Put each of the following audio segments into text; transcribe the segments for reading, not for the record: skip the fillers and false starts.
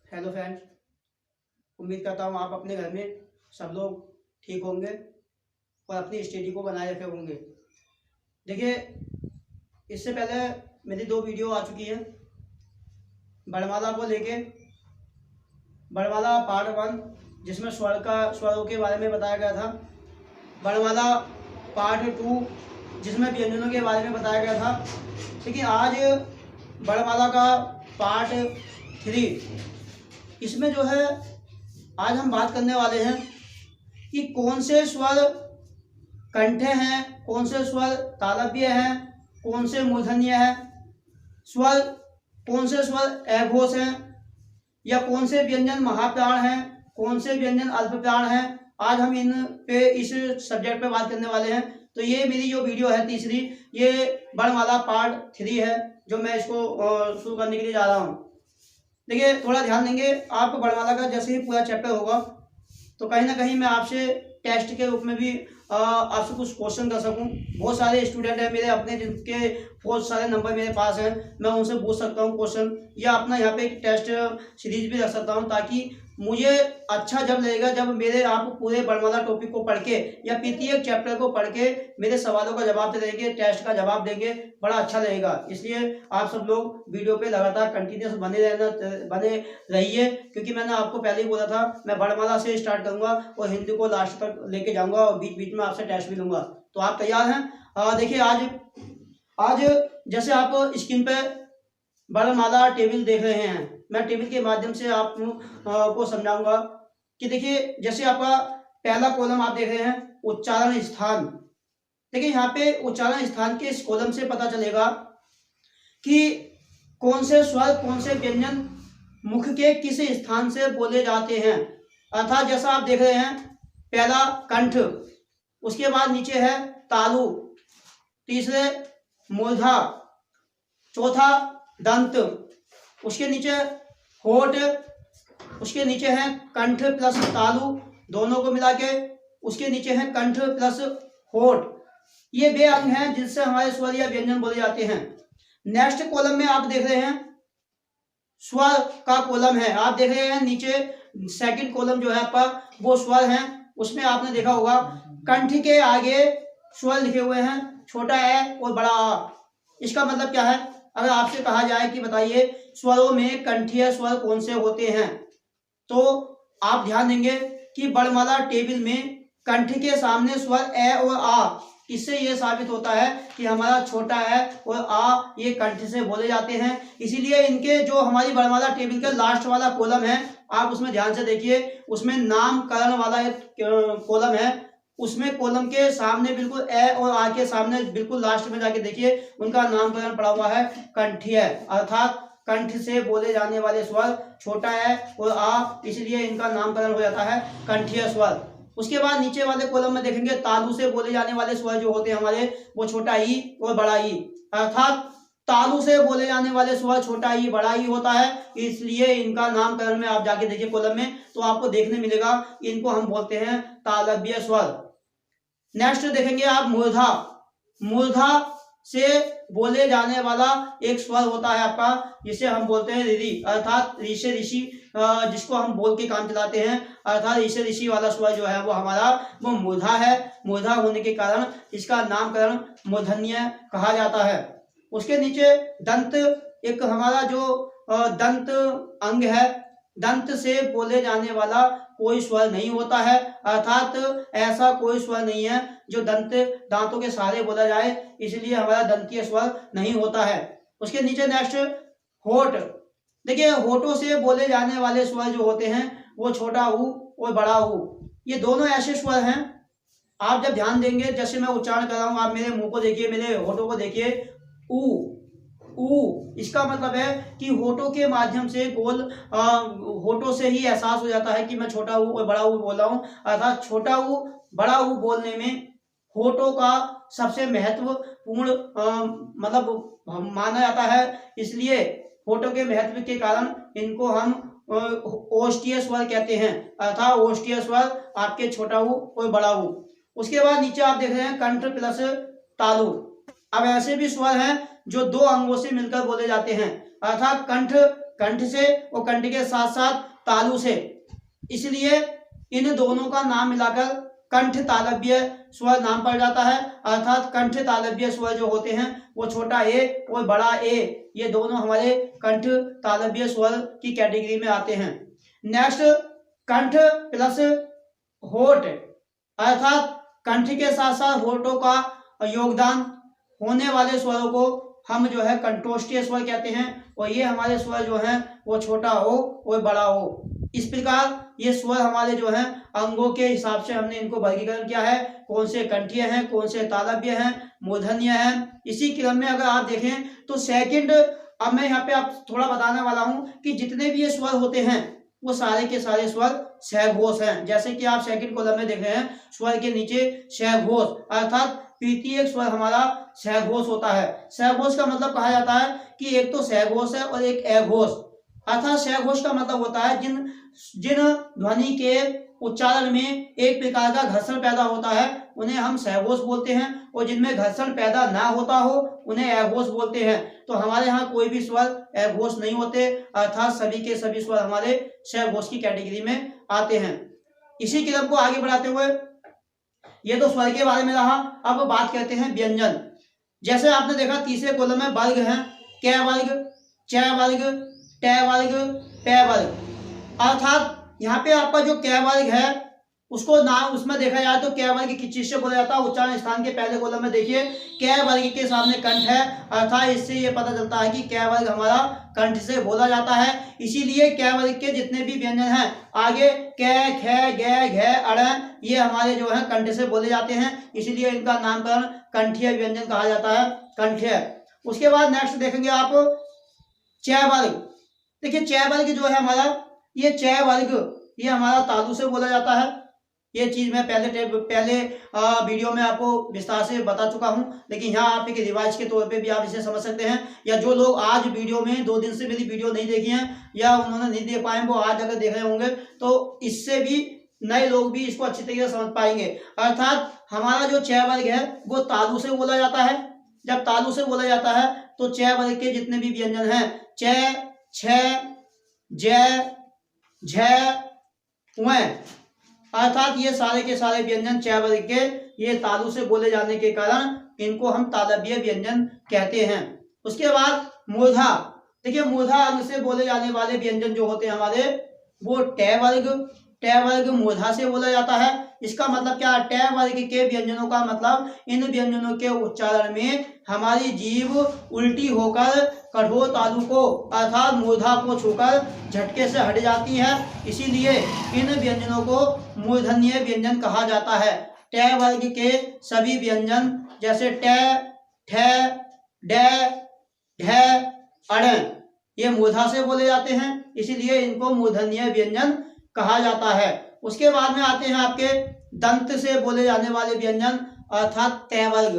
Hello friends, उम्मीद करता हूँ आप अपने घर में सब लोग ठीक होंगे और अपनी स्टडी को बनाए रखे होंगे। देखिए, इससे पहले मेरी 2 वीडियो आ चुकी हैं वर्णमाला को लेके। वर्णमाला पार्ट 1 जिसमें स्वरों के बारे में बताया गया था। वर्णमाला पार्ट 2 जिसमें व्यंजनों के बारे में बताया गया था। लेकिन आज वर्णमाला का पार्ट 3, इसमें जो है आज हम बात करने वाले हैं कि कौन से स्वर कंठे हैं, कौन से स्वर तालव्य हैं, कौन से मूर्धन्य हैं, स्वर कौन से स्वर अघोष हैं, या कौन से व्यंजन महाप्राण हैं, कौन से व्यंजन अल्पप्राण हैं। आज हम इन पे इस सब्जेक्ट पे बात करने वाले हैं। तो ये मेरी जो वीडियो है तीसरी, ये वर्णमाला पार्ट 3 है जो मैं इसको शुरू करने के लिए जा रहा हूँ। देखिए, थोड़ा ध्यान देंगे। आप वर्णमाला का जैसे ही पूरा चैप्टर होगा तो कहीं ना कहीं मैं आपसे टेस्ट के रूप में भी आपसे कुछ क्वेश्चन कर सकूं। बहुत सारे स्टूडेंट हैं मेरे अपने जिनके बहुत सारे नंबर मेरे पास हैं, मैं उनसे पूछ सकता हूं क्वेश्चन, या अपना यहाँ पे एक टेस्ट सीरीज भी रख सकता हूं, ताकि मुझे अच्छा जब लगेगा जब मेरे आप पूरे वर्णमाला टॉपिक को पढ़ के या प्रत्येक चैप्टर को पढ़ के मेरे सवालों का जवाब देंगे, टेस्ट का जवाब देंगे, बड़ा अच्छा लगेगा। इसलिए आप सब लोग वीडियो पे लगातार कंटिन्यूस बने रहिए, क्योंकि मैंने आपको पहले ही बोला था मैं वर्णमाला से स्टार्ट करूंगा और हिंदी को लास्ट तक लेके जाऊंगा और बीच बीच में आपसे टेस्ट भी लूंगा। तो आप तैयार हैं? देखिए, आज जैसे आप स्क्रीन पे वर्णमाला टेबल देख रहे हैं, मैं टेबल के माध्यम से आप को समझाऊंगा कि देखिए, जैसे आपका पहला कॉलम आप देख रहे हैं उच्चारण स्थान। देखिए, यहाँ पे उच्चारण स्थान के इस कॉलम से पता चलेगा कि कौन से स्वर, कौन से व्यंजन मुख के किस स्थान से बोले जाते हैं। अर्थात जैसा आप देख रहे हैं, पहला कंठ, उसके बाद नीचे है तालु, तीसरे मूर्धा, चौथा दंत, उसके नीचे होठ, उसके नीचे है कंठ प्लस तालु दोनों को मिला के, उसके नीचे है कंठ प्लस होठ। ये वे अंग हैं जिनसे हमारे स्वर या व्यंजन बोले जाते हैं। नेक्स्ट कॉलम में आप देख रहे हैं स्वर का कॉलम है। आप देख रहे हैं नीचे सेकंड कॉलम जो है आपका वो स्वर है। उसमें आपने देखा होगा कंठ के आगे स्वर लिखे हुए हैं, छोटा ए और बड़ा आ। इसका मतलब क्या है? अगर आपसे कहा जाए कि बताइए स्वरों में कंठीय स्वर कौन से होते हैं, तो आप ध्यान देंगे कि वर्णमाला टेबल में कंठ के सामने स्वर ए और आ, इससे यह साबित होता है कि हमारा छोटा ए और आ ये कंठ से बोले जाते हैं। इसीलिए इनके जो हमारी वर्णमाला टेबल का लास्ट वाला कॉलम है, आप उसमें ध्यान से देखिए, उसमें नामकरण वाला एक कॉलम है, उसमें कॉलम के सामने बिल्कुल ए और आ के सामने बिल्कुल लास्ट में जाके देखिए, उनका नामकरण पड़ा हुआ है कंठीय, अर्थात कंठ से बोले जाने वाले स्वर छोटा है और आ, इसलिए इनका नामकरण हो जाता है कंठीय स्वर। उसके बाद नीचे वाले कॉलम में देखेंगे तालु से बोले जाने वाले स्वर जो होते हैं हमारे, वो छोटा ई और बड़ा ई, अर्थात तालु से बोले जाने वाले स्वर छोटा ई बड़ा ई होता है, इसलिए इनका नामकरण में आप जाके देखिए कॉलम में, तो आपको देखने मिलेगा इनको हम बोलते हैं तालव्य स्वर। नेक्स्ट देखेंगे आप मूर्धा। मूर्धा से बोले जाने वाला एक स्वर होता है आपका, जिसे हम बोलते हैं ऋ, अर्थात ऋषि ऋषि, जिसको हम बोल के काम चलाते हैं, अर्थात ऋषि ऋषि वाला स्वर जो है वो हमारा वो मूर्धा है। मूर्धा होने के कारण इसका नामकरण मूर्धन्य कहा जाता है। उसके नीचे दंत, एक हमारा जो दंत अंग है, दंत से बोले जाने वाला कोई स्वर नहीं होता है, अर्थात ऐसा कोई स्वर नहीं है जो दांतों के सहारे बोला जाए, इसलिए हमारा दंतीय स्वर नहीं होता है। उसके नीचे नेक्स्ट होठ। देखिए, होठों से बोले जाने वाले स्वर जो होते हैं वो छोटा ऊ और बड़ा ऊ, ये दोनों ऐसे स्वर हैं। आप जब ध्यान देंगे, जैसे मैं उच्चारण कर रहा हूं, आप मेरे मुंह को देखिए, मेरे होठों को देखिए, ऊ ऊ, इसका मतलब है कि होठों के माध्यम से होठों से ही एहसास हो जाता है कि मैं छोटा ऊ और बड़ा ऊ बोल रहा हूं, अर्थात छोटा ऊ बड़ा ऊ बोलने में होठों का सबसे महत्वपूर्ण मतलब माना जाता है। इसलिए होठों के महत्व के कारण इनको हम ओष्ठीय स्वर कहते हैं, अर्थात ओष्ठीय स्वर आपके छोटा ऊ और बड़ा ऊ। उसके बाद नीचे आप देख रहे हैं कंठ प्लस तालु। अब ऐसे भी स्वर हैं जो 2 अंगों से मिलकर बोले जाते हैं, अर्थात कंठ कंठ से और कंठ के साथ साथ तालु से, इसलिए इन दोनों का नाम मिलाकर कंठ तालव्य स्वर नाम पड़ जाता है। अर्थात कंठ तालव्य स्वर जो होते हैं वो छोटा ए और बड़ा ए, ये दोनों हमारे कंठ तालव्य स्वर की कैटेगरी में आते हैं। नेक्स्ट, कंठ प्लस होठ, अर्थात कंठ के साथ साथ होठों का योगदान होने वाले स्वरों को हम जो है कंठोष्ठीय स्वर कहते हैं, और ये हमारे स्वर जो हैं वो छोटा हो और बड़ा हो। इस प्रकार ये स्वर हमारे जो हैं अंगों के हिसाब से हमने इनको वर्गीकरण किया है, कौन से कंठीय हैं, कौन से तालव्य हैं, मूर्धन्य हैं। इसी क्रम में अगर आप देखें तो सेकंड, अब मैं यहाँ पे आप थोड़ा बताने वाला हूँ कि जितने भी ये स्वर होते हैं वो सारे के सारे स्वर सहघोष हैं। जैसे कि आप सेकंड कॉलम में देख रहे हैं, स्वर के नीचे सहघोष, अर्थात तृतीय स्वर हमारा सहघोष होता है। सहघोष का मतलब कहा जाता है कि एक तो सहघोष है और एक अघोष, अर्थात सहघोष का मतलब होता है जिन ध्वनि के उच्चारण में एक प्रकार का घर्षण पैदा होता है उन्हें हम सहघोष बोलते हैं, और जिनमें घर्षण पैदा ना होता हो उन्हें अघोष बोलते हैं। तो हमारे यहाँ कोई भी स्वर अघोष नहीं होते, अर्थात सभी के सभी स्वर हमारे सहघोष की कैटेगरी में आते हैं। इसी क्रम को आगे बढ़ाते हुए, ये तो स्वर के बारे में रहा, अब बात करते हैं व्यंजन। जैसे आपने देखा तीसरे कॉलम में वर्ग हैं, क वर्ग, च वर्ग, ट वर्ग, प वर्ग, अर्थात यहाँ पे आपका जो क वर्ग है उसको नाम उसमें देखा जाए तो क वर्ग किस चीज से बोला जाता है, उच्चारण स्थान के पहले कॉलम में देखिए क वर्ग के सामने कंठ है, अर्थात इससे ये पता चलता है कि क वर्ग हमारा कंठ से बोला जाता है। इसीलिए क वर्ग के जितने भी व्यंजन हैं आगे क, ख, ग, घ, अड़, ये हमारे जो है कंठ से बोले जाते हैं, इसीलिए इनका नामकरण कंठीय व्यंजन कहा जाता है, कंठीय। उसके बाद नेक्स्ट देखेंगे आप च वर्ग। देखिए च वर्ग जो है हमारा, ये च वर्ग ये हमारा तालु से बोला जाता है। ये चीज मैं पहले वीडियो में आपको विस्तार से बता चुका हूं, लेकिन यहाँ आप एक रिवाइज के तौर पे भी आप इसे समझ सकते हैं, या जो लोग आज वीडियो में 2 दिन से मेरी वीडियो नहीं देखी हैं या उन्होंने नहीं देख पाए वो आज अगर देख रहे होंगे तो इससे भी नए लोग भी इसको अच्छी तरीके से समझ पाएंगे। अर्थात हमारा जो च वर्ग है वो तालु से बोला जाता है। जब तालु से बोला जाता है तो च वर्ग के जितने भी व्यंजन हैं च, छ, ज, झ, व, अर्थात ये सारे के सारे व्यंजन च वर्ग के ये तालु से बोले जाने के कारण इनको हम तालव्य व्यंजन कहते हैं। उसके बाद मूर्धा। देखिए मूर्धा अंग से बोले जाने वाले व्यंजन जो होते हैं हमारे वो ट वर्ग, ट वर्ग मूर्धा से बोला जाता है। इसका मतलब क्या है, ट वर्ग के व्यंजनों का मतलब इन व्यंजनों के उच्चारण में हमारी जीभ उल्टी होकर कठोर तालु को अर्थात मूर्धा को छूकर झटके से हट जाती है, इसीलिए इन व्यंजनों को मूर्धन्य व्यंजन कहा जाता है। ट वर्ग के सभी व्यंजन जैसे ट, ठ, ड, ढ, अड़ ये मूर्धा से बोले जाते हैं, इसीलिए इनको मूर्धन्य व्यंजन कहा जाता है। उसके बाद में आते हैं आपके दंत से बोले जाने वाले व्यंजन अर्थात त वर्ग।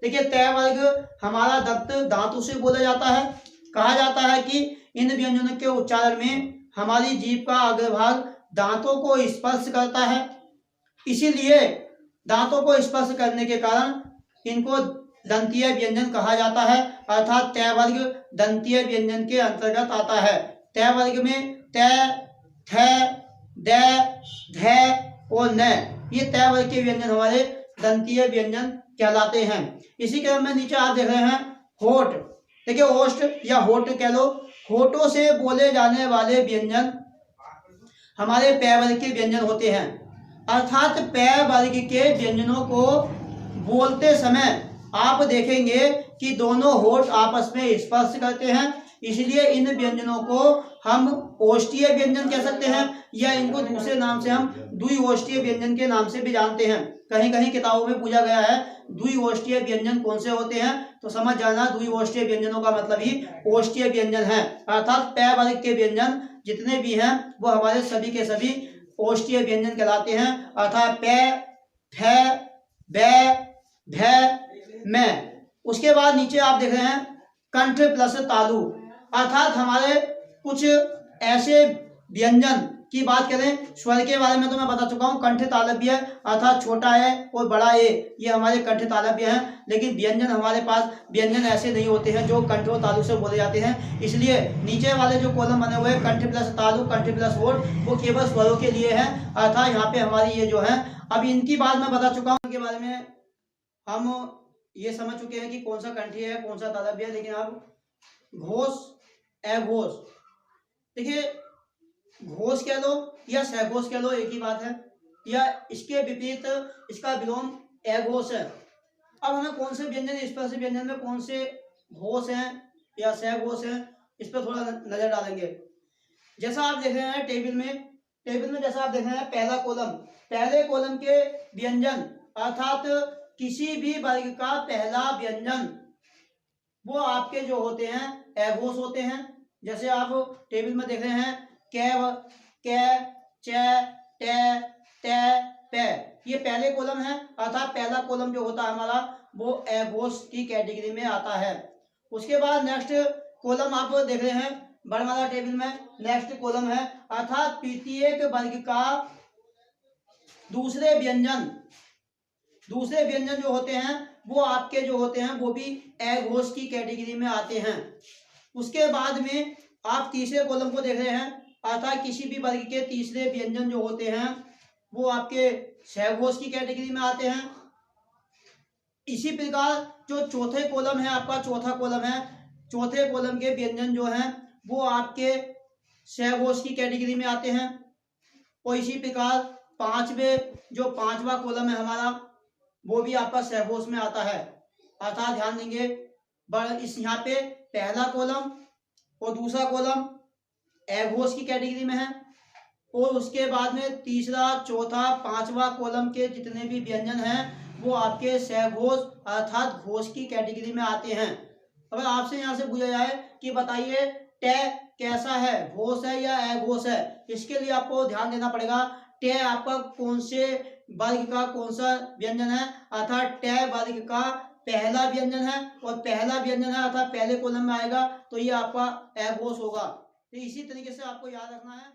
देखिए त वर्ग हमारा दंत धातु से बोला जाता है। कहा जाता है कि इन व्यंजनों के उच्चारण में हमारी जीभ का अग्रभाग दांतों को स्पर्श करता है, इसीलिए दांतों को स्पर्श करने के कारण इनको दंतीय व्यंजन कहा जाता है। अर्थात त वर्ग दंतीय व्यंजन के अंतर्गत आता है। त वर्ग में त, थ, द, ध और न ये त वर्ग के व्यंजन हमारे दंतीय व्यंजन कहलाते हैं। इसी क्रम में नीचे आप देख रहे हैं होठ। देखिए ओष्ठ या होठ कह लो, होठों से बोले जाने वाले व्यंजन हमारे प वर्ग के व्यंजन होते हैं। अर्थात प वर्ग के व्यंजनों को बोलते समय आप देखेंगे कि दोनों होठ आपस में स्पर्श करते हैं, इसलिए इन व्यंजनों को हम ओष्ठीय व्यंजन कह सकते हैं, या इनको दूसरे नाम से हम द्विओष्ठीय व्यंजन के नाम से भी जानते हैं। कहीं कहीं किताबों में पूछा गया है द्विओष्ठीय व्यंजन कौन से होते हैं, तो समझ जाना द्विओष्ठीय व्यंजनों का मतलब ही ओष्ठीय व्यंजन है। अर्थात प वर्ग के व्यंजन जितने भी हैं वो हमारे सभी के सभी ओष्ठीय व्यंजन कहलाते हैं। अर्थात प, फ, ब, भ, म। उसके बाद नीचे आप देख रहे हैं कंठ प्लस तालु। अर्थात हमारे कुछ ऐसे व्यंजन की बात करें, स्वर के बारे में तो मैं बता चुका हूँ, कंठ तालव्य अर्थात छोटा है और बड़ा ए, ये हमारे कंठ तालव्य हैं। लेकिन व्यंजन हमारे पास व्यंजन ऐसे नहीं होते हैं जो कंठ और तालु से बोले जाते हैं। इसलिए नीचे वाले जो कॉलम बने हुए हैं कंठ प्लस तालु, कंठ प्लस ओठ, वो केवल स्वरों के लिए है, अर्थात यहाँ पे हमारी ये जो है, अब इनकी बात मैं बता चुका हूँ, इनके बारे में हम ये समझ चुके हैं कि कौन सा कंठी है कौन सा तालव्य है। लेकिन अब घोष अघोष, देखिए घोष कह लो या सघोष कह लो एक ही बात है, या इसके विपरीत इसका विलोम अघोष है। अब हमें कौन से व्यंजन, स्पर्श व्यंजन में कौन से घोष हैं या सघोष हैं, इस पर थोड़ा नजर डालेंगे। जैसा आप देख रहे हैं टेबल में जैसा आप देख रहे हैं पहला कॉलम, पहले कॉलम के व्यंजन अर्थात किसी भी वर्ग का पहला व्यंजन वो आपके जो होते हैं अघोष होते हैं। जैसे आप टेबल में देख रहे हैं कै, च, टे, ते, पे, ये पहले कॉलम है, अर्थात पहला कॉलम जो होता है हमारा वो अघोष की कैटेगरी में आता है। उसके बाद नेक्स्ट कॉलम आप देख रहे हैं वर्णमाला टेबल में, नेक्स्ट कॉलम है अर्थात प्रत्येक वर्ग का दूसरे व्यंजन जो होते हैं वो आपके जो होते हैं वो भी अघोष की कैटेगरी में आते हैं। उसके बाद में आप तीसरे कॉलम को देख रहे हैं, अर्थात किसी भी वर्ग के तीसरे व्यंजन जो होते हैं वो आपके सघोष की कैटेगरी में आते हैं। इसी प्रकार जो चौथे कॉलम है, आपका चौथा कॉलम है, चौथे कॉलम के व्यंजन जो हैं वो आपके सघोष की कैटेगरी में आते हैं। और इसी प्रकार जो पांचवा कॉलम है हमारा वो भी आपका सघोष में आता है। अर्थात ध्यान देंगे इस यहाँ पे पहला कॉलम और दूसरा कॉलम अघोष की कैटेगरी में है, और उसके बाद में तीसरा, चौथा, पांचवा कॉलम के जितने भी व्यंजन हैं वो आपके सघोष अर्थात घोष की कैटेगरी में आते हैं। अगर आपसे यहाँ से पूछा जाए कि बताइए टे कैसा है, घोष है या अघोष है, इसके लिए आपको ध्यान देना पड़ेगा टे आपका कौन से वर्ग का कौन सा व्यंजन है, अर्थात टे वर्ग का पहला व्यंजन है, और पहला व्यंजन है अर्थात पहले कॉलम में आएगा तो ये आपका अघोष होगा। तो इसी तरीके से आपको याद रखना है।